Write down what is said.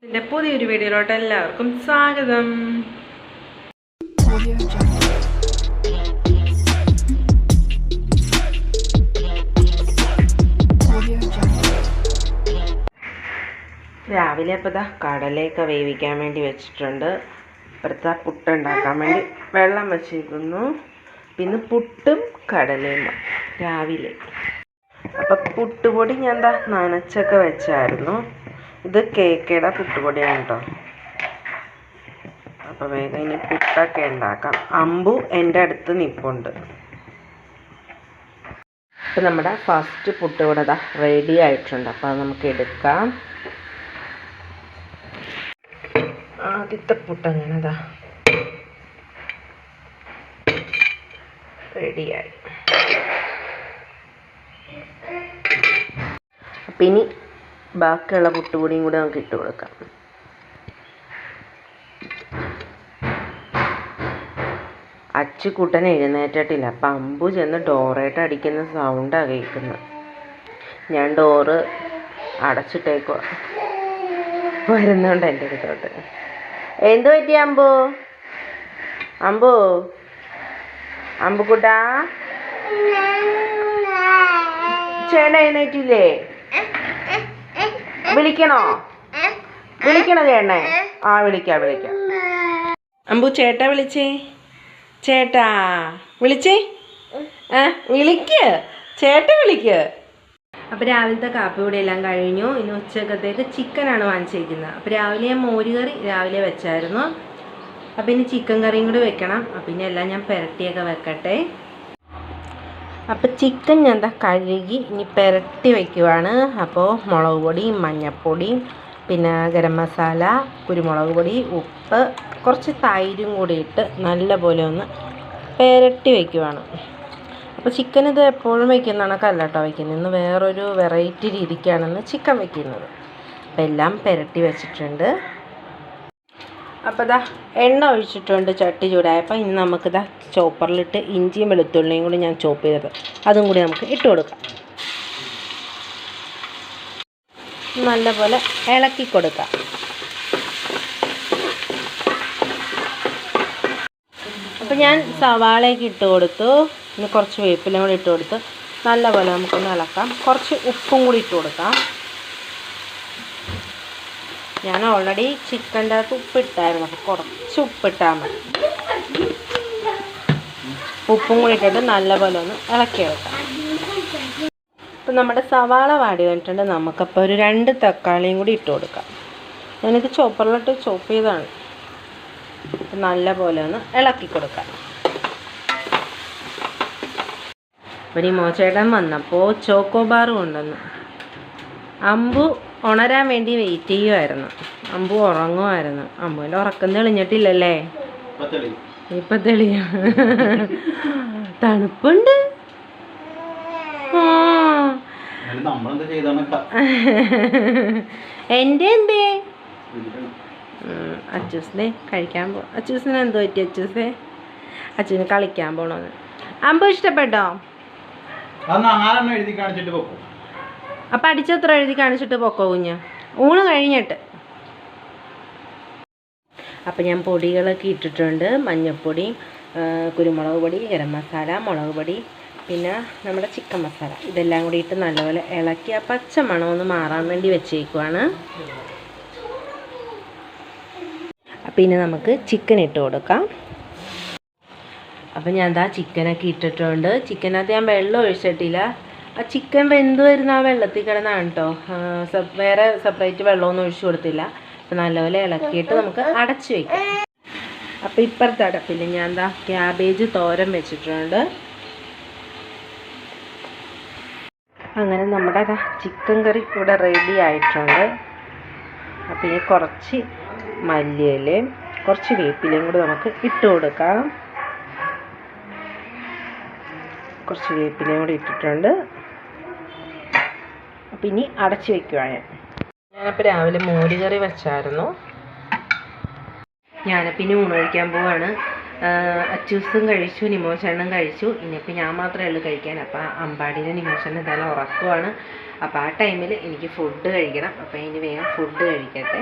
എൻ്റെ പുതിയൊരു വീഡിയോയിലോട്ട് എല്ലാവർക്കും സ്വാഗതം. രാവിലെ അപ്പോൾ കടലയൊക്കെ വേവിക്കാൻ വേണ്ടി വെച്ചിട്ടുണ്ട്. ഇപ്പോഴത്തെ പുട്ടുണ്ടാക്കാൻ വേണ്ടി വെള്ളം വെച്ചിരിക്കുന്നു. പിന്നെ പുട്ടും കടലയും രാവിലെ. അപ്പം പുട്ടുപൊടി ഞാൻ നനച്ചൊക്കെ വെച്ചായിരുന്നു. ഇത് കേക്കയുടെ പുട്ടുപൊടിയാണ് കേട്ടോ. അപ്പോൾ വേഗം ഇനി പുട്ടൊക്കെ ഉണ്ടാക്കാം. അമ്പു എൻ്റെ അടുത്ത് നിൽപ്പുണ്ട്. ഇപ്പം നമ്മുടെ ഫസ്റ്റ് പുട്ട് ഇവിടെ റെഡി ആയിട്ടുണ്ട്. അപ്പോൾ അത് നമുക്ക് എടുക്കാം. ആദ്യത്തെ പുട്ട് അങ്ങനെ റെഡിയായി. അപ്പം ഇനി ബാക്കിയുള്ള പുട്ടുപൊടിയും കൂടെ നമുക്ക് ഇട്ട് കൊടുക്കാം. അച്ചുക്കുട്ടൻ എഴുന്നേറ്റിട്ടില്ല. അപ്പം അമ്പു ചെന്ന് ഡോറായിട്ട് അടിക്കുന്ന സൗണ്ടാണ് കേൾക്കുന്നത്. ഞാൻ ഡോറ് അടച്ചിട്ടേക്കുക. വരുന്നുണ്ട് എൻ്റെ അടുത്തോട്ട്. എന്തു പറ്റി അമ്പു? അമ്പു അമ്പുക്കുട്ടാ, ചേട്ടൻ എഴുന്നേറ്റില്ലേ? വിളിക്കണോ ചേട്ടനെ? ആ വിളിക്കാം. അമ്പു ചേട്ടാ വിളിച്ചേ. ചേട്ടാ വിളിച്ചേ. ചേട്ട വിളിക്ക്. അപ്പോൾ രാവിലത്തെ കാപ്പിയുടെ എല്ലാം കഴിഞ്ഞു. ഇനി ഉച്ചക്കത്തേക്ക് ചിക്കനാണ് വാങ്ങിച്ചിരിക്കുന്നത്. അപ്പോൾ രാവിലെ ഞാൻ മോരുകറി രാവിലെ വെച്ചായിരുന്നു. അപ്പം ഇനി ചിക്കൻ കറിയും കൂടി വെക്കണം. അപ്പം ഇനി എല്ലാം ഞാൻ പുരട്ടിയൊക്കെ വെക്കട്ടെ. അപ്പം ചിക്കൻ ഞാൻ കഴുകി ഇനി പുരട്ടി വയ്ക്കുവാണ്. അപ്പോൾ മുളക് പൊടി, മഞ്ഞൾപ്പൊടി, പിന്നെ ഗരം മസാല, കുരുമുളക് പൊടി, ഉപ്പ്, കുറച്ച് തൈരും കൂടി ഇട്ട് നല്ലപോലെ ഒന്ന് പുരട്ടി വയ്ക്കുവാണ്. അപ്പോൾ ചിക്കൻ ഇത് എപ്പോഴും വയ്ക്കുന്ന കണക്കല്ല കേട്ടോ വയ്ക്കുന്നത്. ഇന്ന് വേറൊരു വെറൈറ്റി രീതിക്കാണെന്ന് ചിക്കൻ വയ്ക്കുന്നത്. അപ്പം എല്ലാം പുരട്ടി വെച്ചിട്ടുണ്ട്. അപ്പോൾ എണ്ണ ഒഴിച്ചിട്ടുണ്ട്. ചട്ടി ചൂടായപ്പോൾ ഇനി നമുക്ക് ചോപ്പറിലിട്ട് ഇഞ്ചിയും വെളുത്തുള്ളിയും കൂടി ഞാൻ ചോപ്പ് ചെയ്തത് അതും കൂടി നമുക്ക് ഇട്ട് കൊടുക്കാം. നല്ലപോലെ ഇളക്കി കൊടുക്കാം. അപ്പോൾ ഞാൻ സവാളയൊക്കെ ഇട്ട് കൊടുത്തു. ഇനി കുറച്ച് വേപ്പിലും കൂടി ഇട്ട് കൊടുത്ത് നല്ലപോലെ നമുക്കൊന്ന് ഇളക്കാം. കുറച്ച് ഉപ്പും കൂടി ഇട്ട് കൊടുക്കാം. ഞാൻ ഓൾറെഡി ചിക്കൻ്റെ അകത്ത് ഉപ്പിട്ടായിരുന്നു. അപ്പോൾ കുറച്ച് ഉപ്പിട്ടാൽ മതി. ഉപ്പും കൂടി ഇട്ടിട്ട് നല്ലപോലെ ഒന്ന് ഇളക്കിയെടുക്കാം. ഇപ്പം നമ്മുടെ സവാള വാടി വന്നിട്ടുണ്ട്. നമുക്കപ്പോൾ ഒരു 2 തക്കാളിയും കൂടി ഇട്ട് കൊടുക്കാം. ഞാനിത് ചോപ്പറിലിട്ട് ചോപ്പ് ചെയ്തതാണ്. നല്ലപോലെ ഒന്ന് ഇളക്കി കൊടുക്കാം. അപ്പോൾ ഈ മോച്ചേട്ടൻ വന്നപ്പോൾ ചോക്കോബാർ കൊണ്ടുവന്നു. അമ്പു ഉണരാൻ വേണ്ടി വെയിറ്റ് ചെയ്യുമായിരുന്നു. അമ്പു ഉറങ്ങുമായിരുന്നു. അമ്പുവിൻ്റെ ഉറക്കം തെളിഞ്ഞിട്ടില്ലല്ലേ? ഇപ്പം തെളിയ. തണുപ്പുണ്ട്. എൻ്റെ എന്തേ അച്ചൂസിനെ കഴിക്കാൻ പോ. അച്ചൂസിന് എന്തോ പറ്റി? അച്ചൂസിന് കളിക്കാൻ പോണോന്ന്. അമ്പു ഇഷ്ടപ്പെട്ടോ? അപ്പം അടിച്ചത്ര എഴുതി കാണിച്ചിട്ട് പൊക്കോ കുഞ്ഞ്. ഊണ് കഴിഞ്ഞിട്ട്. അപ്പം ഞാൻ പൊടികളൊക്കെ ഇട്ടിട്ടുണ്ട്. മഞ്ഞൾപ്പൊടി, കുരുമുളക് പൊടി, ഗരം മസാല, മുളക് പൊടി, പിന്നെ നമ്മുടെ ചിക്കൻ മസാല, ഇതെല്ലാം കൂടി ഇട്ട് നല്ലപോലെ ഇളക്കി ആ പച്ച മണമൊന്ന് മാറാൻ വേണ്ടി വെച്ചേക്കുവാണ്. അപ്പം ഇനി നമുക്ക് ചിക്കൻ ഇട്ട് കൊടുക്കാം. അപ്പം ഞാൻ ചിക്കനൊക്കെ ഇട്ടിട്ടുണ്ട്. ചിക്കനകത്ത് ഞാൻ വെള്ളം ഒഴിച്ചിട്ടില്ല. ആ ചിക്കൻ വെന്ത് വരുന്ന ആ വെള്ളത്തിൽ കിടന്നാണ് കേട്ടോ. വേറെ സെപ്പറേറ്റ് വെള്ളമൊന്നും ഒഴിച്ചു കൊടുത്തില്ല. അപ്പം നല്ലപോലെ ഇളക്കിയിട്ട് നമുക്ക് അടച്ചു വയ്ക്കാം. അപ്പം ഇപ്പുറത്തെ അടപ്പിൽ ഞാൻ ക്യാബേജ് തോരൻ വെച്ചിട്ടുണ്ട്. അങ്ങനെ നമ്മുടെ ചിക്കൻ കറി ഇവിടെ റെഡി ആയിട്ടുണ്ട്. അപ്പം ഇനി കുറച്ച് മല്ലിയിലയും കുറച്ച് വേപ്പിലയും കൂടി നമുക്ക് ഇട്ട് കൊടുക്കാം. കുറച്ച് വേപ്പിലയും കൂടി ഇട്ടിട്ടുണ്ട്. അപ്പം ഇനി അടച്ചു വയ്ക്കുവാണ്. ഞാനപ്പോൾ രാവിലെ മോരുകറി വെച്ചായിരുന്നു. ഞാനപ്പോൾ ഇനി ഊണ് കഴിക്കാൻ പോവാണ്. അച്ചൂസും കഴിച്ചു, നിമോശണ്ണും കഴിച്ചു. ഇനിയിപ്പോൾ ഞാൻ മാത്രമേ ഉള്ളൂ കഴിക്കാൻ. അപ്പോൾ അമ്പാടിനെ നിമോശണ്ണ എന്തായാലും ഉറക്കുവാണ്. അപ്പോൾ ആ ടൈമിൽ എനിക്ക് ഫുഡ് കഴിക്കണം. അപ്പോൾ ഇനി വേഗം ഫുഡ് കഴിക്കട്ടെ.